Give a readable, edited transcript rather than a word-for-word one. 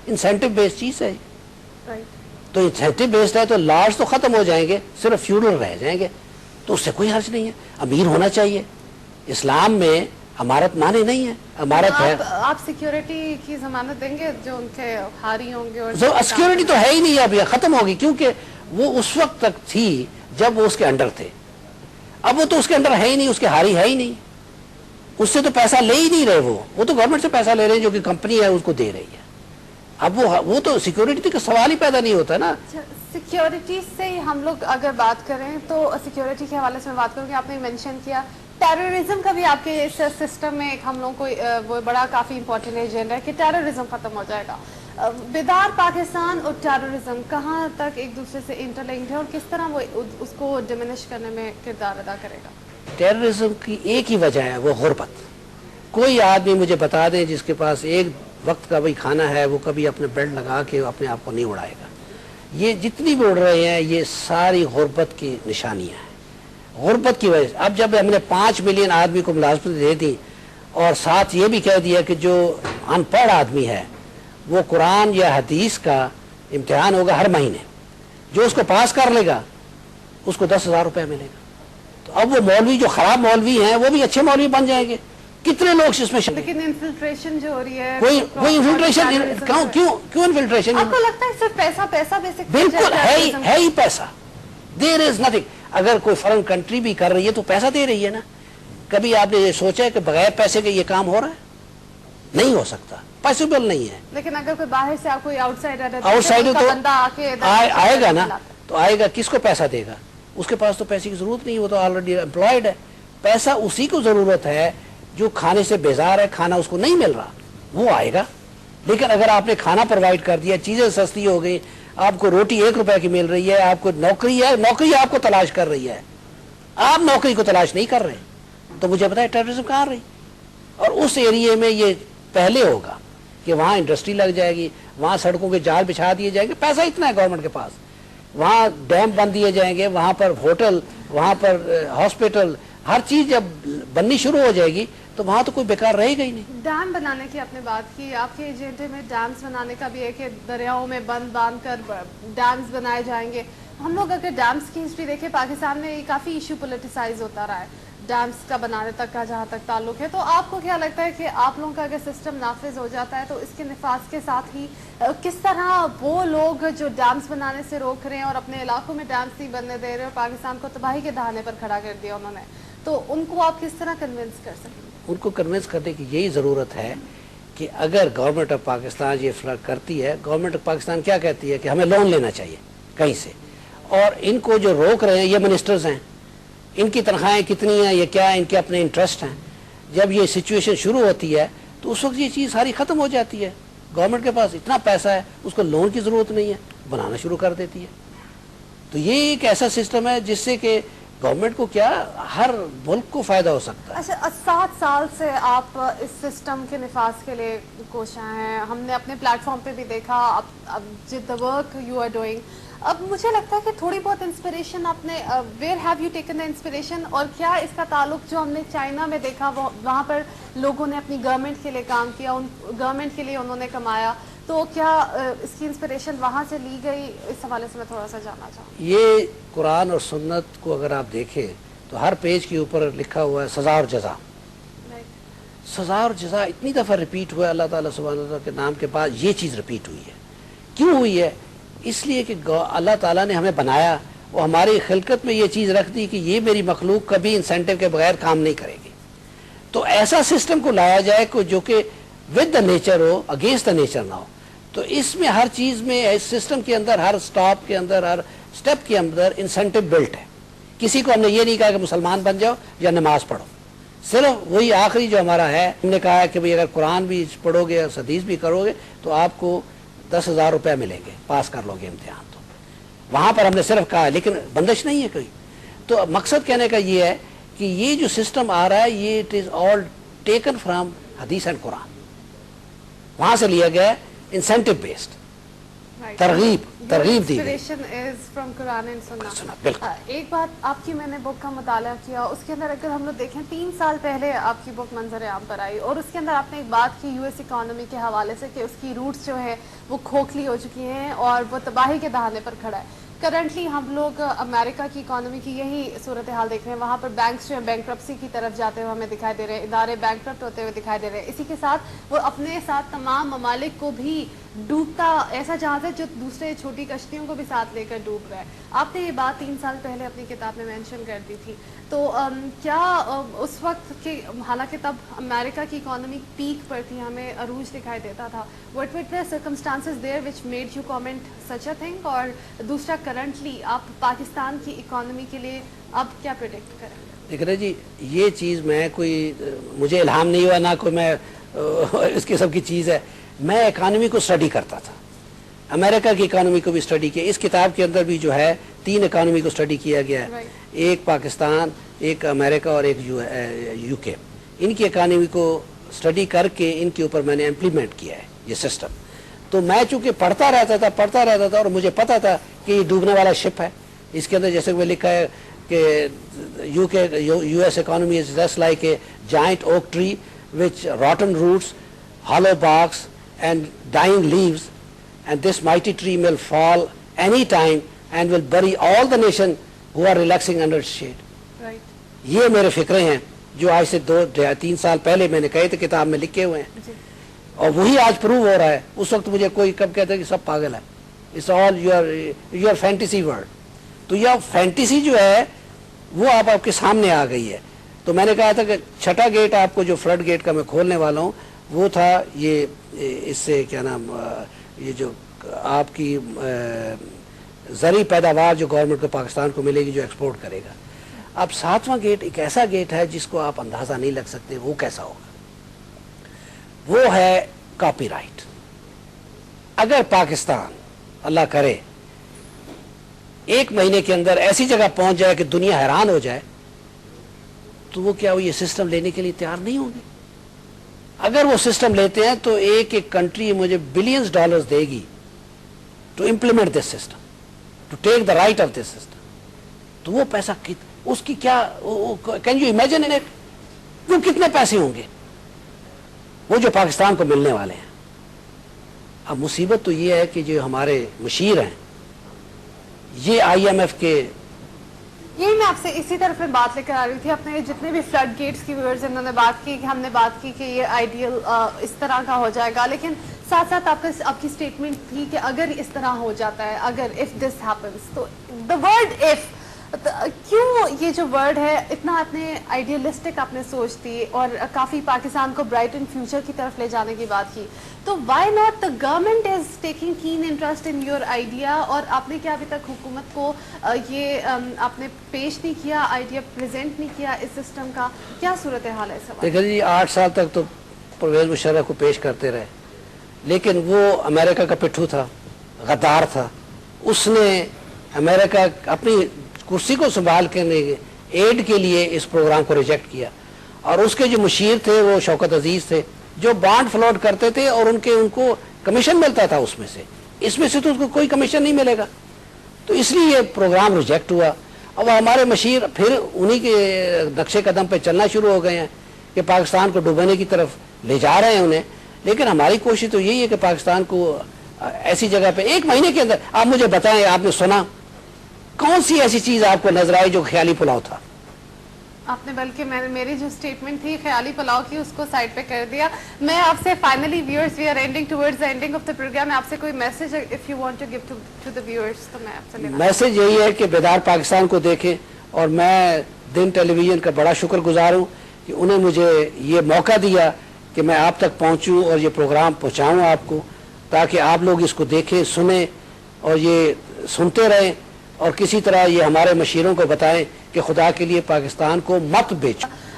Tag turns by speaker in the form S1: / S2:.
S1: Incentive based چیز ہے. تو انسینٹو بیسڈ ہے تو لاز تو ختم ہو جائیں گے, صرف فیوڈل رہ جائیں گے, تو اس سے کوئی حرج نہیں ہے. امیر ہونا چاہیے. اسلام میں امارت مانے نہیں ہے, امارت ہے.
S2: آپ سیکیورٹی کی ضمانت دیں گے جو ان کے حاری ہوں گے؟ اور
S1: سیکیورٹی تو ہے ہی نہیں, اب یہ ختم ہوگی, کیونکہ وہ اس وقت تک تھی جب وہ اس کے انڈر تھے. اب وہ تو اس کے انڈر ہے ہی نہیں, اس کے حاری ہے ہی نہیں, اس سے تو پیسہ لے ہی نہیں رہے. وہ تو گورنمنٹ سے پیسہ لے رہے ہیں جو کہ کمپنی ہے اس کو دے رہی ہے. اب وہ تو سیکیورٹی کا سوال ہی پیدا نہیں ہوتا نا.
S2: سیکیورٹی سے ہم لوگ اگر بات کریں تو سیکیورٹی کے حوالے سے میں بات کروں کہ آپ نے مینشن کیا ٹیررزم کا بھی آپ کے اس سسٹم میں ایک ہم لوگوں کو وہ بڑا کافی امپورٹنٹ ایجنڈا ہے کہ ٹیررزم ختم ہو جائے گا. بیدار پاکستان اور ٹیررزم کہاں تک ایک دوسرے سے انٹرلنکڈ ہے اور کس طرح وہ اس کو ڈیمینش کرنے میں کردار ادا کرے گا؟
S1: ٹیررزم کی ایک ہی وجہ ہے, وہ غربت. کوئی آدمی مجھے بتا دیں جس کے پاس ایک وقت کا بھی کھانا ہے, وہ کبھی اپنے بیلٹ لگا کے اپنے آپ کو نہیں اڑائے گا. یہ جتنی بھی اڑ رہے ہیں یہ ساری غربت کی نشانیاں ہیں, غربت کی وجہ سے. اب جب ہم نے 5 ملین آدمی کو ملازمت دے دی اور ساتھ یہ بھی کہہ دیا کہ جو ان پڑھ آدمی ہے وہ قرآن یا حدیث کا امتحان ہوگا ہر مہینے, جو اس کو پاس کر لے گا اس کو 10,000 روپے ملے گا. تو اب وہ مولوی جو خراب مولوی ہیں وہ بھی اچھے مولوی بن جائیں گے. کتنے لوگ اس میں
S2: لیکن انفلٹریشن جو ہو رہی ہے,
S1: کوئی انفلٹریشن کیوں انفلٹریشن؟
S2: آپ کو لگتا ہے صرف پیسہ بیسک
S1: بالکل ہے ہی پیسہ. دیر از نتھنگ. اگر کوئی فارن کنٹری بھی کر رہی ہے تو پیسہ دے رہی ہے نا. کبھی آپ نے یہ سوچا ہے کہ بغیر پیسے کے یہ کام ہو رہا ہے؟ نہیں ہو سکتا, پاسبل نہیں ہے.
S2: لیکن اگر کوئی باہر سے آپ کوئی آؤٹ سائڈر
S1: تو آئے گا نا, تو آئے گا, کس کو پیسہ دے گا؟ اس کے پاس تو پیسے کی ضرورت نہیں, وہ تو آلریڈی امپلائڈ ہے. پیسہ اسی کو ضرورت ہے جو کھانے سے بیزار ہے, کھانا اس کو نہیں مل رہا, وہ آئے گا. لیکن اگر آپ نے کھانا پرووائڈ کر دیا, چیزیں سستی ہو گئی, آپ کو روٹی 1 روپے کی مل رہی ہے, آپ کو نوکری ہے, نوکری آپ کو تلاش کر رہی ہے, آپ نوکری کو تلاش نہیں کر رہے, تو مجھے بتائیں ٹیررزم کہاں رہی؟ اور اس ایریے میں یہ پہلے ہوگا کہ وہاں انڈسٹری لگ جائے گی, وہاں سڑکوں کے جال بچھا دیے جائیں گے, پیسہ اتنا ہے گورنمنٹ کے پاس, وہاں ڈیم بن دیے جائیں گے, وہاں پر ہوٹل, وہاں پر ہاسپٹل, ہر چیز جب بننی شروع ہو جائے گی تو وہاں تو کوئی بیکار رہے گا ہی نہیں.
S2: ڈیم بنانے کی آپ نے بات کی, آپ کے ایجنڈے میں ڈیمز بنانے کا بھی ہے کہ دریاؤں میں باندھ کر ڈیمز بنائے جائیں گے. ہم لوگ اگر ڈیمز کی ہسٹری دیکھیں, پاکستان میں کافی ایشو پولیٹیسائز ہوتا رہا ہے ڈیمز کا بنانے تک کا جہاں تک تعلق ہے. تو آپ کو کیا لگتا ہے کہ آپ لوگوں کا اگر سسٹم نافذ ہو جاتا ہے تو اس کے نفاذ کے ساتھ ہی کس طرح وہ لوگ جو ڈیمز بنانے سے روک رہے ہیں اور اپنے علاقوں میں ڈیمز نہیں بننے دے رہے اور پاکستان کو تباہی کے دہانے پر کھڑا کر دیا انہوں نے, تو ان کو آپ کس طرح کنونس کر سکیں؟
S1: ان کو کنونس کرنے کی یہی ضرورت ہے کہ اگر گورنمنٹ آف پاکستان یہ فرق کرتی ہے, گورنمنٹ آف پاکستان کیا کہتی ہے کہ ہمیں لون لینا چاہیے کہیں سے, اور ان کو جو روک رہے ہیں یہ منسٹرز ہیں, ان کی تنخواہیں کتنی ہیں, یہ کیا ان کے اپنے انٹرسٹ ہیں. جب یہ سچویشن شروع ہوتی ہے تو اس وقت یہ چیز ساری ختم ہو جاتی ہے. گورنمنٹ کے پاس اتنا پیسہ ہے, اس کو لون کی ضرورت نہیں ہے, بنانا شروع کر دیتی ہے. تو یہ ایک ایسا سسٹم ہے جس سے کہ گورنمنٹ کو کیا, ہر ملک کو فائدہ ہو سکتا ہے.
S2: اچھا, 7 سال سے آپ اس سسٹم کے نفاذ کے لیے کوشاں ہیں, ہم نے اپنے پلیٹ فارم پہ بھی دیکھا, اب the work you are doing. اب مجھے لگتا ہے کہ تھوڑی بہت انسپریشن آپ نے, where have you taken the inspiration, اور کیا اس کا تعلق جو ہم نے چائنا میں دیکھا وہاں پر لوگوں نے اپنی گورنمنٹ کے لیے کام کیا, گورنمنٹ کے لیے انہوں نے کمایا, تو کیا اس کی انسپریشن وہاں سے لی گئی؟ اس حوالے سے میں تھوڑا سا جاننا چاہوں.
S1: یہ قرآن اور سنت کو اگر آپ دیکھیں تو ہر پیج کے اوپر لکھا ہوا ہے سزا اور جزا. سزا اور جزا اتنی دفعہ ریپیٹ ہوا ہے اللہ تعالیٰ سبحانہ وتعالیٰ کے نام کے بعد یہ چیز ریپیٹ ہوئی ہے. کیوں ہوئی ہے؟ اس لیے کہ اللہ تعالیٰ نے ہمیں بنایا, وہ ہماری خلقت میں یہ چیز رکھ دی کہ یہ میری مخلوق کبھی انسینٹیو کے بغیر کام نہیں کرے گی. تو ایسا سسٹم کو لایا جائے جو کہ with the nature who, against the nature نہ ہو. تو اس میں ہر چیز میں, اس سسٹم کے اندر, ہر سٹاپ کے اندر, ہر سٹیپ کے اندر انسینٹیو بلٹ ہے. کسی کو ہم نے یہ نہیں کہا کہ مسلمان بن جاؤ یا نماز پڑھو, صرف وہی آخری جو ہمارا ہے, ہم نے کہا کہ اگر قرآن بھی پڑھو گے اور حدیث بھی کرو گے تو آپ کو 10,000 روپے ملیں گے, پاس کر لو گے امتحان. تو وہاں پر ہم نے صرف کہا, لیکن بندش نہیں ہے کوئی. تو مقصد کہنے کا یہ ہے کہ یہ جو سسٹم آ رہا ہے یہ it is all taken from حدیث اینڈ قرآن, وہاں سے لیا گیا انسینٹیو بیسڈ. ترغیب دی گئی.
S2: Inspiration is from Quran and Sunnah.
S1: سنا بالکل.
S2: ایک بات آپ کی میں نے بک کا مطالعہ کیا، اس کے اندر اگر ہم لوگ دیکھیں 3 سال پہلے آپ کی بک منظر عام پر آئی، اور اس کے اندر آپ نے ایک بات کی US اکانومی کے حوالے سے کہ اس کی روٹس جو ہے وہ کھوکھلی ہو چکی ہیں اور وہ تباہی کے دہانے پر کھڑا ہے. کرنٹلی ہم لوگ امریکہ کی اکانومی کی یہی صورتحال دیکھ رہے ہیں، وہاں پر بینکس جو ہیں بینکرپسی کی طرف جاتے ہوئے ہمیں دکھائی دے رہے ہیں، ادارے بینکرپٹ ہوتے ہوئے دکھائی دے رہے ہیں. اسی کے ساتھ وہ اپنے ساتھ تمام ممالک کو بھی ڈوبتا ایسا جہاز ہے جو دوسرے چھوٹی کشتیوں کو بھی ساتھ لے کر ڈوب رہا ہے. آپ نے یہ بات 3 سال پہلے اپنی کتاب میں مینشن کر دی تھی، تو کیا اس وقت کے حالانکہ تب امریکہ کی اکانومی پیک پر تھی، ہمیں عروج دکھائی دیتا تھا، what were the circumstances there which made you comment such a thing؟ اور دوسرا کرنٹلی آپ پاکستان کی اکانومی کے لیے اب کیا پریڈکٹ کریں گے؟
S1: دیکھ رہے جی، یہ چیز میں کوئی مجھے الہام نہیں ہوا، نہ کوئی میں اس قسم کی چیز ہے. میں اکانومی کو اسٹڈی کرتا تھا، امریکہ کی اکانومی کو بھی اسٹڈی کیا. اس کتاب کے اندر بھی جو ہے 3 اکانومی کو اسٹڈی کیا گیا ہے، ایک پاکستان، ایک امریکہ اور ایک یو کے. ان کی اکانومی کو اسٹڈی کر کے ان کے اوپر میں نے امپلیمنٹ کیا ہے یہ سسٹم. تو میں چونکہ پڑھتا رہتا تھا اور مجھے پتا تھا کہ یہ ڈوبنے والا شپ ہے. اس کے اندر جیسے میں لکھا ہے کہ U S economy is just like a giant oak tree which rotten roots, hollow barks and dying leaves, and this mighty tree will fall any time and will bury all the nation who are relaxing under its shade.
S2: Right.
S1: یہ میرے فکرے ہیں جو آج سے 2-3 سال پہلے میں نے کہے تھے کتاب میں لکھے ہوئے ہیں، اور وہی آج پروو ہو رہا ہے. اس وقت مجھے کوئی کب کہتا ہے کہ سب پاگل ہے، it's all your fantasy world. تو یہ فینٹیسی جو ہے وہ آپ کے سامنے آ گئی ہے. تو میں نے کہا تھا کہ 6ٹھا گیٹ آپ کو جو فلڈ گیٹ کا میں کھولنے والا ہوں وہ تھا یہ، اس سے کیا نام، یہ جو آپ کی زرعی پیداوار جو گورنمنٹ کو پاکستان کو ملے گی جو ایکسپورٹ کرے گا. اب 7واں گیٹ ایک ایسا گیٹ ہے جس کو آپ اندازہ نہیں لگ سکتے وہ کیسا ہوگا. وہ ہے کاپی رائٹ. اگر پاکستان اللہ کرے 1 مہینے کے اندر ایسی جگہ پہنچ جائے کہ دنیا حیران ہو جائے، تو وہ کیا وہ یہ سسٹم لینے کے لیے تیار نہیں ہوں گے؟ اگر وہ سسٹم لیتے ہیں تو ایک کنٹری مجھے بلینز ڈالرز دے گی to implement this system, to take the right of this system. تو وہ پیسہ اس کی کیا، can you imagine in it, وہ کتنے پیسے ہوں گے وہ جو پاکستان کو ملنے والے ہیں. اب مصیبت تو یہ ہے کہ جو ہمارے مشیر ہیں یہ IMF کے،
S2: یہی میں آپ سے اسی طرف میں بات لے کر آ رہی تھی. اپنے جتنے بھی فلڈ گیٹس کی ویورز انہوں نے بات کی کہ ہم نے بات کی کہ یہ آئیڈیل اس طرح کا ہو جائے گا، لیکن ساتھ ساتھ آپ کی سٹیٹمنٹ تھی کہ اگر اس طرح ہو جاتا ہے، اگر if this happens، تو the word if، کیوں یہ جو ورڈ ہے اتنا اپنے آئیڈیلسٹک آپ نے سوچ دی اور کافی پاکستان کو برائٹ اینڈ فیوچر کی طرف لے جانے کی بات کی، تو why not the government is taking keen interest in your idea? اور آپ نے کیا ابھی تک حکومت کو یہ آپ نے پیش نہیں کیا، آئیڈیا پریزنٹ نہیں کیا اس سسٹم کا؟ کیا صورتحال ہے سوال؟
S1: دیکھیں جی 8 سال تک تو پرویز مشرف کو پیش کرتے رہے، لیکن وہ امریکہ کا پٹھو تھا، غدار تھا. اس نے امریکہ اپنی کرسی کو سنبھال کے ایڈ کے لیے اس پروگرام کو ریجیکٹ کیا. اور اس کے جو مشیر تھے وہ شوکت عزیز تھے جو بانڈ فلوٹ کرتے تھے اور ان کو کمیشن ملتا تھا اس میں سے تو اس کو کوئی کمیشن نہیں ملے گا. تو اس لیے یہ پروگرام ریجیکٹ ہوا. اب ہمارے مشیر پھر انہی کے نقشے قدم پہ چلنا شروع ہو گئے ہیں کہ پاکستان کو ڈوبانے کی طرف لے جا رہے ہیں انہیں. لیکن ہماری کوشش تو یہی ہے کہ پاکستان کو ایسی جگہ پہ 1 مہینے کے اندر، آپ مجھے بتائیں، آپ نے سنا کون سی ایسی چیز آپ کو نظر آئی جو خیالی پلاؤ تھا؟
S2: آپ نے بلکہ میری جو سٹیٹمنٹ تھی خیالی پلاؤ کی اس کو سائڈ پہ کر دیا. میں آپ سے finally viewers, we are ending towards the ending of the program, آپ سے کوئی message if you want to give to the viewers تو میں آپ سے لینا.
S1: میسج یہی ہے کہ بیدار پاکستان کو دیکھیں، اور میں دن ٹیلی ویژن کا بڑا شکر گزار ہوں کہ انہیں مجھے یہ موقع دیا کہ میں آپ تک پہنچوں اور یہ پروگرام پہنچاؤں آپ کو، تاکہ آپ لوگ اس کو دیکھیں، سنیں اور یہ سنتے رہیں، اور کسی طرح یہ ہمارے مشیروں کو بتائیں کہ خدا کے لیے پاکستان کو مت بیچو.